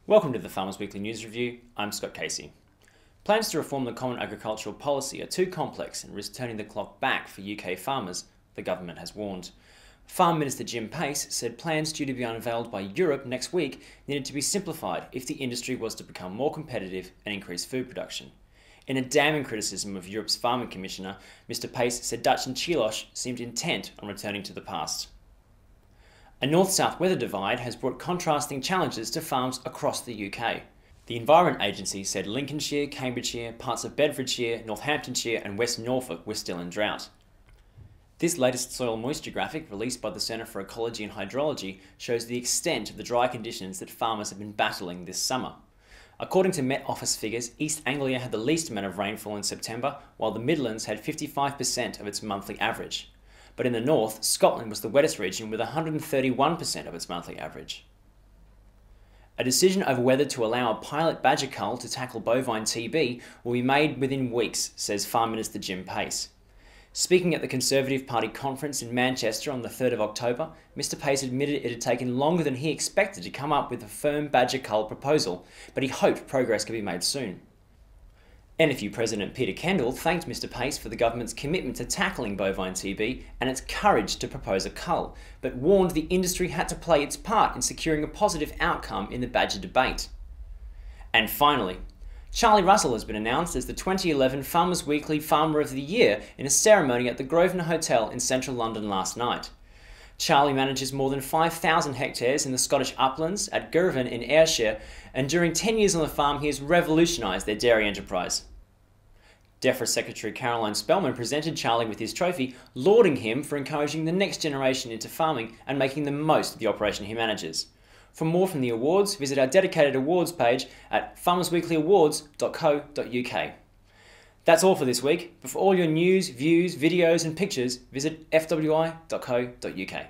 Welcome to the Farmers Weekly News Review. I'm Scott Casey. Plans to reform the Common Agricultural Policy are too complex and risk turning the clock back for UK farmers, the government has warned. Farm Minister Jim Pace said plans due to be unveiled by Europe next week needed to be simplified if the industry was to become more competitive and increase food production. In a damning criticism of Europe's Farming Commissioner, Mr Pace said Dutch and Chilosh seemed intent on returning to the past. A north-south weather divide has brought contrasting challenges to farms across the UK. The Environment Agency said Lincolnshire, Cambridgeshire, parts of Bedfordshire, Northamptonshire and West Norfolk were still in drought. This latest soil moisture graphic, released by the Centre for Ecology and Hydrology, shows the extent of the dry conditions that farmers have been battling this summer. According to Met Office figures, East Anglia had the least amount of rainfall in September, while the Midlands had 55% of its monthly average. But in the north, Scotland was the wettest region with 131% of its monthly average. A decision over whether to allow a pilot badger cull to tackle bovine TB will be made within weeks, says Farm Minister Jim Pace. Speaking at the Conservative Party conference in Manchester on the 3rd of October, Mr Pace admitted it had taken longer than he expected to come up with a firm badger cull proposal, but he hoped progress could be made soon. NFU President Peter Kendall thanked Mr Pace for the government's commitment to tackling bovine TB and its courage to propose a cull, but warned the industry had to play its part in securing a positive outcome in the badger debate. And finally, Charlie Russell has been announced as the 2011 Farmers Weekly Farmer of the Year in a ceremony at the Grosvenor Hotel in central London last night. Charlie manages more than 5,000 hectares in the Scottish uplands at Girvan in Ayrshire, and during 10 years on the farm he has revolutionised their dairy enterprise. DEFRA Secretary Caroline Spellman presented Charlie with his trophy, lauding him for encouraging the next generation into farming and making the most of the operation he manages. For more from the awards, visit our dedicated awards page at farmersweeklyawards.co.uk. That's all for this week, but for all your news, views, videos and pictures, visit fwi.co.uk.